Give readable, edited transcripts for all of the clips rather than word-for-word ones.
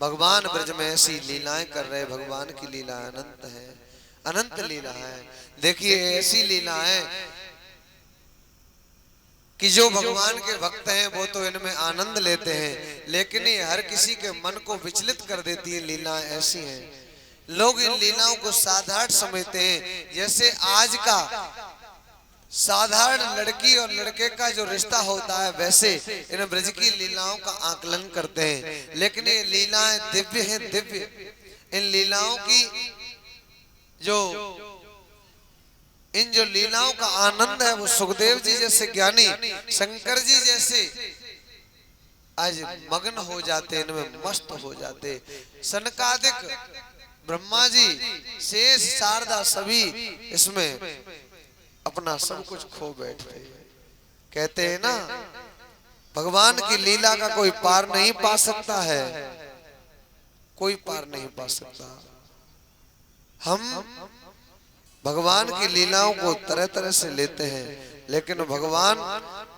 भगवान ब्रज में ऐसी लीलाएं कर रहे। भगवान की लीला अनंत है, अनंत लीला है। देखिए ऐसी लीला है कि जो भगवान के भक्त हैं वो तो इनमें आनंद लेते हैं, लेकिन ये हर किसी के मन को विचलित कर देती है। लीलाएं ऐसी हैं, लोग इन लीलाओं को साधारण समझते हैं। जैसे आज का साधारण लड़की और लड़के का जो रिश्ता होता है, वैसे इन ब्रज की लीलाओं का आकलन करते हैं। लेकिन ये लीलाएं दिव्य हैं, दिव्य। इन लीलाओं की जो इन जो लीलाओं का आनंद है वो सुखदेव जी जैसे ज्ञानी, शंकर जी जैसे आज मग्न हो जाते, इनमें मस्त हो जाते। सनकादिक, ब्रह्मा जी, शेष, शारदा सभी इसमें अपना सब कुछ खो बैठते। कहते हैं ना, भगवान की लीला का कोई पार नहीं पा सकता है, कोई पार नहीं पा सकता। हम भगवान की लीलाओं को तरह तरह से लेते हैं, लेकिन भगवान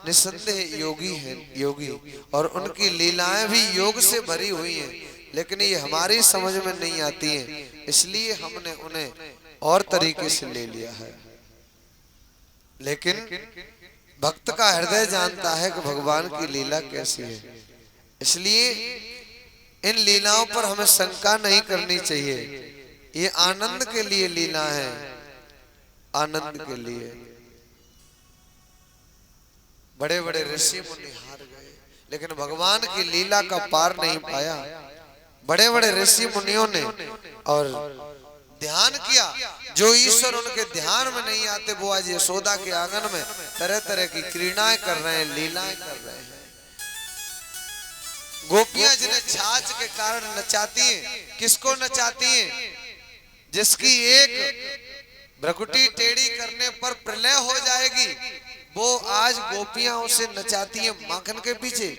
निस्संदेह योगी हैं, योगी, और उनकी लीलाएं भी योग से भरी हुई हैं, लेकिन ये हमारी समझ में नहीं आती हैं, इसलिए हमने उन्हें और तरीके से ले लिया है। लेकिन भक्त का हृदय जानता है कि भगवान की लीला कैसी है, इसलिए इन लीलाओं पर हमें शंका नहीं करनी चाहिए। ये आनंद के लिए लीला है, आनंद के लिए। बड़े बड़े ऋषि मुनि हार गए, लेकिन भगवान की लीला का पार नहीं पाया। बड़े बड़े ऋषि मुनियों ने और ध्यान किया, जो ईश्वर उनके ध्यान में नहीं आते वो आज यशोदा के आंगन में तरह तरह की क्रीड़ाएं कर रहे हैं, लीलाएं कर रहे हैं। गोपियां जिन्हें छाछ के कारण नचाती हैं, किसको नचाती हैं? जिसकी एक भ्रकुटी टेढ़ी करने पर प्रलय हो जाएगी, वो आज गोपियां उसे नचाती हैं माखन के पीछे।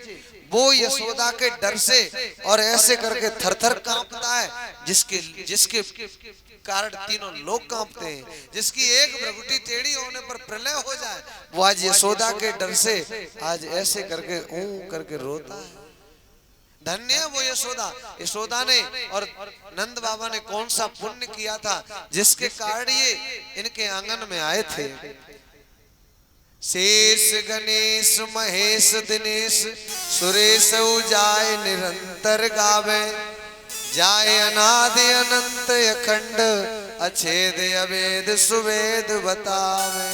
वो यशोदा के डर से और ऐसे करके थरथर कांपता है, जिसके कारण तीनों लोग कांपते हैं। जिसकी एक भ्रकुटी टेढ़ी होने पर प्रलय हो जाए, वो आज यशोदा के डर से आज ऐसे करके ऊं करके रोता है। धन्य है वो यशोदा। यशोदा ने और नंद बाबा ने कौन सा पुण्य किया था जिसके कारण ये इनके आंगन में आए थे। शेष गणेश महेश दिनेश सुरेश जाय निरंतर गावे, जाय अनादि अनंत अखंड अछेद अवेद सुवेद बतावे।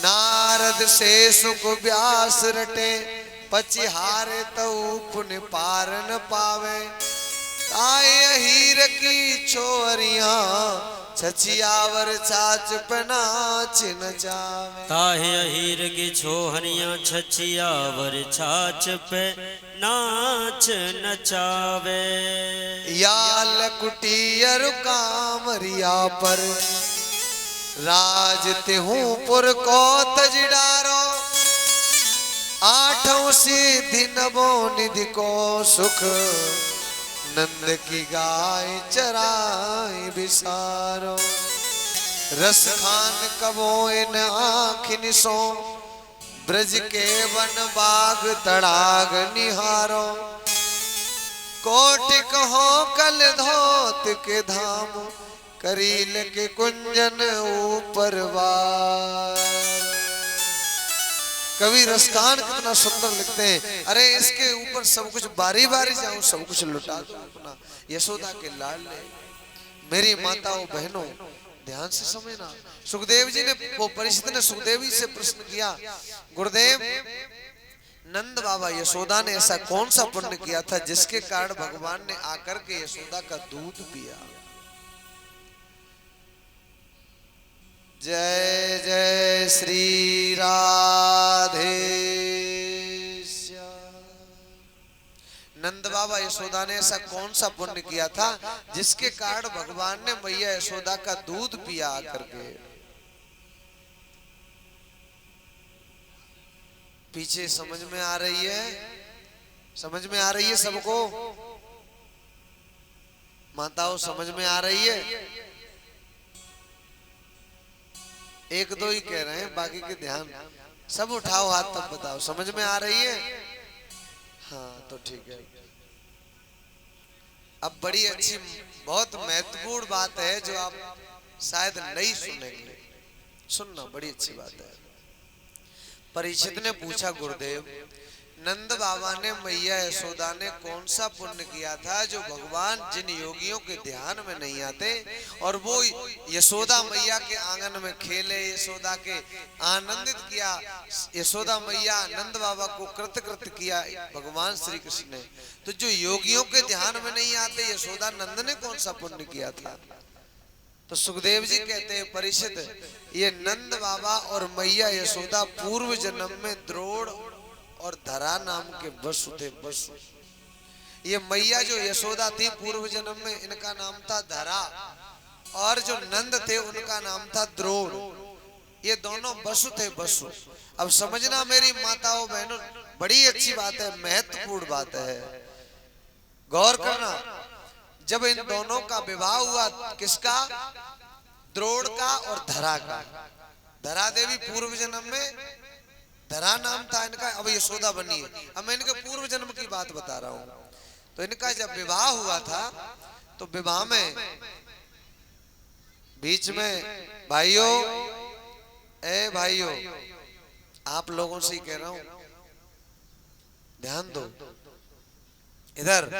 नारद शेष को व्यास रटे, पचिहारे तऊ पुण्य पार न पावे। ताए हीर की छोरिया छछियावर छाछ पे नाच न जावे। ताहे हीर की छोहरिया छछियावर छाछ पे नाच नचावे। या लकुटियर कामरिया पर राज तिहूं पुर को तजडारो। आठों सिद्धि नवो निधि को सुख, नंद की गाय चराए बिसारो। रस खान कबो इन आँखिन सो, ब्रज के वन बाग तड़ाग निहारो। कोटिक हो कल धोत के धाम, करील के कुंजन ऊपर वार। कवि रसखान कितना सुंदर लिखते हैं। अरे इसके ऊपर सब कुछ बारी बारी जाऊं, सब कुछ लुटा दूं अपना। यशोदा के लाडले, मेरी माताओं बहनों, ध्यान से समझना। सुखदेव जी ने, वो परिषद ने सुखदेव जी से प्रश्न किया, गुरुदेव नंद बाबा यशोदा ने ऐसा कौन सा पुण्य किया था जिसके कारण भगवान ने आकर के यशोदा का दूध पिया। जय जय श्री राधे। नंद बाबा यशोदा ने ऐसा कौन सा पुण्य किया था जिसके कारण भगवान ने मैया यशोदा का दूध पिया आकर के। पीछे समझ में आ रही है? समझ में आ रही है सबको? माताओं समझ में आ रही है? एक दो ही कह रहे हैं, बाकी के ध्यान सब उठाओ हाथ, तब बताओ समझ में आ रही है? हाँ तो ठीक है। अब बड़ी अच्छी बहुत महत्वपूर्ण बात है जो आप शायद नहीं सुनेंगे, सुनना बड़ी अच्छी बात है। परीक्षित ने पूछा, गुरुदेव नंद बाबा ने मैया यशोदा ने कौन सा पुण्य किया था जो भगवान जिन योगियों के ध्यान में नहीं आते और वो यशोदा मैया के आंगन में खेले, यशोदा के आनंदित किया, यशोदा मैया नंद बाबा को कृतकृत किया भगवान श्री कृष्ण ने, तो जो योगियों के ध्यान में नहीं आते यशोदा नंद ने कौन सा पुण्य किया था? तो सुखदेव जी कहते हैं, परीक्षित ये नंद बाबा और मैया यशोदा पूर्व जन्म में द्रोण और धरा नाम के वसु थे। वसु, ये मैया जो यशोदा थी पूर्व जन्म में इनका नाम था धरा, और जो नंद थे उनका नाम था द्रोण। ये दोनों वसु थे, वसु। अब समझना मेरी माताओं बहनों, बड़ी अच्छी बात है, महत्वपूर्ण बात है, गौर करना। जब इन दोनों का विवाह हुआ, किसका? द्रोण का और धरा का। धरा देवी पूर्व जन्म में धरा नाम था इनका, अब यशोदा बनी है। अब मैं इनके पूर्व जन्म की बात बता रहा हूं। तो इनका जब विवाह हुआ था तो विवाह में बीच में भाइयों, ए भाइयों, आप लोगों से ही कह रहा हूं, ध्यान दो इधर।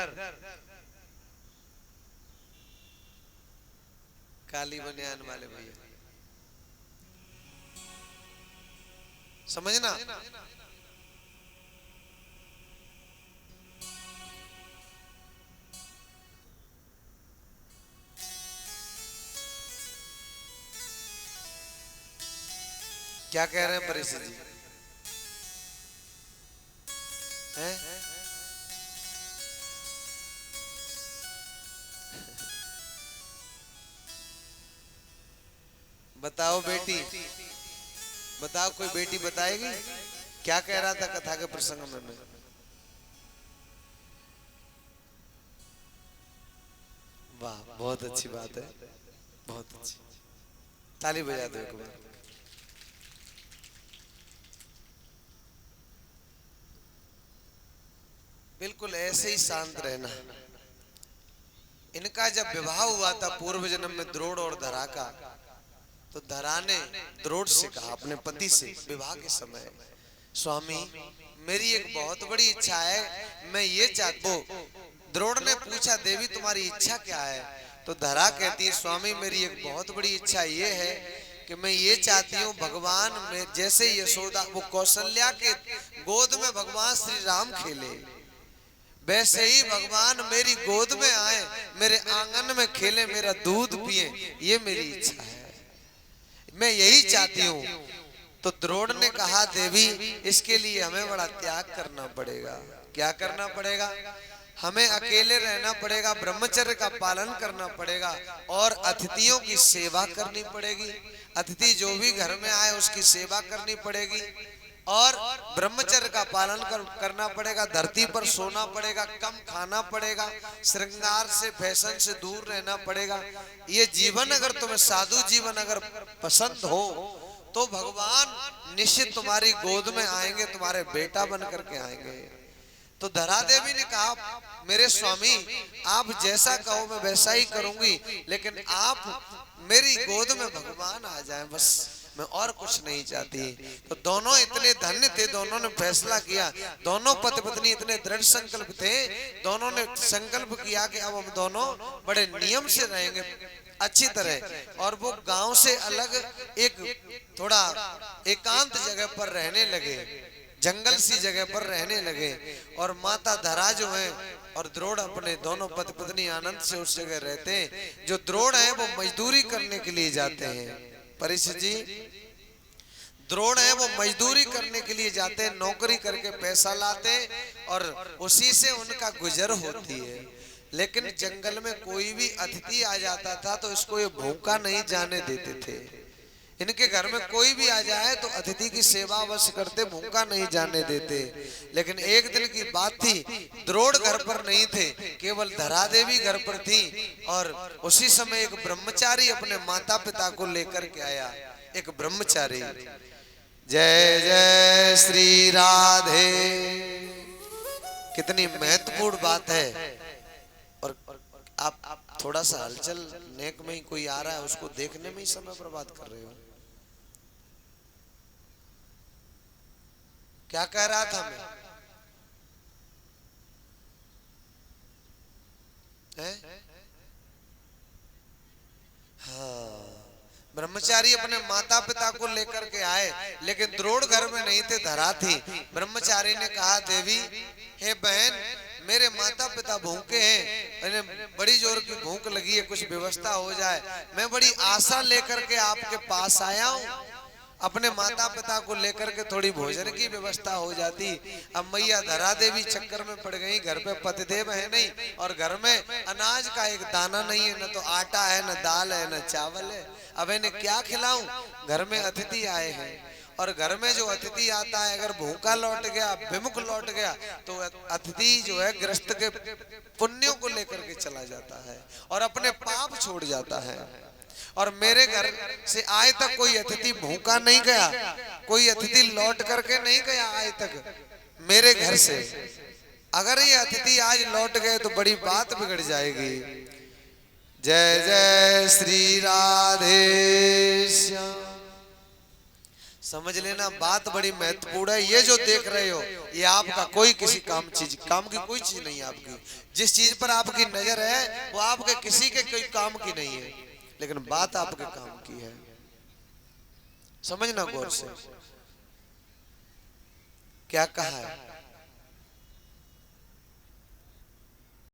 काली बनियान वाले भैया समझना, क्या कह रहे हैं परीक्षित जी? हैं? बताओ बेटी, बताओ, कोई बेटी बताएगी क्या कह रहा था कथा के प्रसंग में? मैं वाह, बहुत अच्छी बात है, बहुत अच्छी, ताली बजा दो एक बार। बिल्कुल ऐसे ही शांत रहना। इनका जब विवाह हुआ था पूर्व जन्म में द्रोण और धरा का, तो धरा ने द्रोण से कहा अपने पति से विवाह के समय, स्वामी मेरी एक बहुत बड़ी इच्छा है, मैं ये चाहता हूं। द्रोण ने पूछा, देवी तुम्हारी इच्छा क्या है? तो धरा कहती है, स्वामी मेरी एक बहुत बड़ी इच्छा ये है कि मैं ये चाहती हूँ भगवान में जैसे यशोदा वो कौशल्या के गोद में भगवान श्री राम खेले, वैसे ही भगवान मेरी गोद में आए, मेरे आंगन में खेले, मेरा दूध पिए, ये मेरी इच्छा है, मैं यही चाहती हूँ। तो द्रोण ने कहा, देवी इसके लिए हमें बड़ा त्याग करना पड़ेगा। क्या करना पड़ेगा? हमें अकेले रहना पड़ेगा, ब्रह्मचर्य का पालन करना पड़ेगा और अतिथियों की सेवा करनी पड़ेगी। अतिथि जो भी घर में आए उसकी सेवा करनी पड़ेगी और ब्रह्मचर्य का पालन करना पड़ेगा। धरती पर सोना पड़ेगा, कम खाना पड़ेगा, श्रृंगार से फैशन से दूर रहना पड़ेगा। ये जीवन अगर तुम्हें साधु जीवन अगर पसंद हो तो भगवान निश्चित तुम्हारी गोद में आएंगे, तुम्हारे बेटा बन करके आएंगे। तो धरा देवी ने कहा, मेरे स्वामी आप जैसा कहो मैं वैसा ही करूंगी, लेकिन आप मेरी गोद में भगवान आ जाएं, बस मैं और कुछ नहीं चाहती। तो दोनों इतने धन्य थे, दोनों ने फैसला किया, दोनों पति पत्नी इतने दृढ़ संकल्प थे, दोनों ने संकल्प किया कि अब हम दोनों बड़े नियम से रहेंगे अच्छी तरह। और वो गांव से अलग एक थोड़ा एकांत जगह पर रहने लगे, जंगल सी जगह पर रहने लगे। और माता धरा जो है और द्रोण अपने दोनों पति पत्नी आनंद से उस जगह रहते हैं। जो द्रोण है वो मजदूरी करने के लिए जाते हैं। परीक्षित जी, द्रोण है वो मजदूरी करने के लिए जाते हैं, नौकरी करके पैसा लाते और उसी से उनका गुजर होती है। लेकिन जंगल में कोई भी अतिथि आ जाता था तो इसको ये भूखा नहीं जाने देते थे। इनके घर में कोई भी आ जाए तो अतिथि की सेवा अवश्य करते, भूखा नहीं जाने देते। लेकिन एक दिन की बात थी, द्रोण घर पर नहीं थे, केवल धरा देवी घर पर थी। और उसी समय एक ब्रह्मचारी अपने माता पिता को लेकर के आया, एक ब्रह्मचारी। जय जय श्री राधे। कितनी महत्वपूर्ण बात है। आप थोड़ा सा हलचल नेक में ही कोई आ रहा है उसको देखने में ही समय बर्बाद कर रहे हो। क्या कह रहा था मैं? हाँ, ब्रह्मचारी अपने माता पिता को लेकर के आए, लेकिन द्रोण घर में नहीं थे, धरा थी। ब्रह्मचारी ने कहा, देवी हे बहन, मेरे माता पिता भूखे हैं, बड़ी जोर की भूख लगी है, कुछ व्यवस्था हो जाए। मैं बड़ी आशा लेकर के आपके पास आया हूँ, अपने माता पिता को लेकर के थोड़ी भोजन की व्यवस्था हो जाती। अब मैया धरा देवी चक्कर में पड़ गई, घर पे पतिदेव है नहीं और घर में अनाज का एक दाना नहीं है, न तो आटा है, न दाल है, न चावल है। अब इन्हें क्या खिलाऊं? घर में अतिथि आए हैं और घर में जो अतिथि आता है अगर भूखा लौट गया, विमुख लौट गया, तो अतिथि जो है ग्रस्त के पुण्यों को लेकर के चला जाता है और अपने पाप छोड़ जाता है। और मेरे घर से आज तक कोई अतिथि भूखा नहीं गया, कोई अतिथि लौट करके नहीं गया आज तक मेरे घर से। अगर ये अतिथि आज लौट गए तो बड़ी बात बिगड़ जाएगी। जय जय श्री राधे श्याम। समझ लेना, बात बड़ी महत्वपूर्ण है। ये जो देख रहे हो ये आपका कोई किसी काम की कोई चीज नहीं है। आपकी जिस चीज पर आपकी नजर है वो आपके किसी के कोई काम की नहीं है, लेकिन बात आपके काम की है। समझना गौर से। क्या कहा है?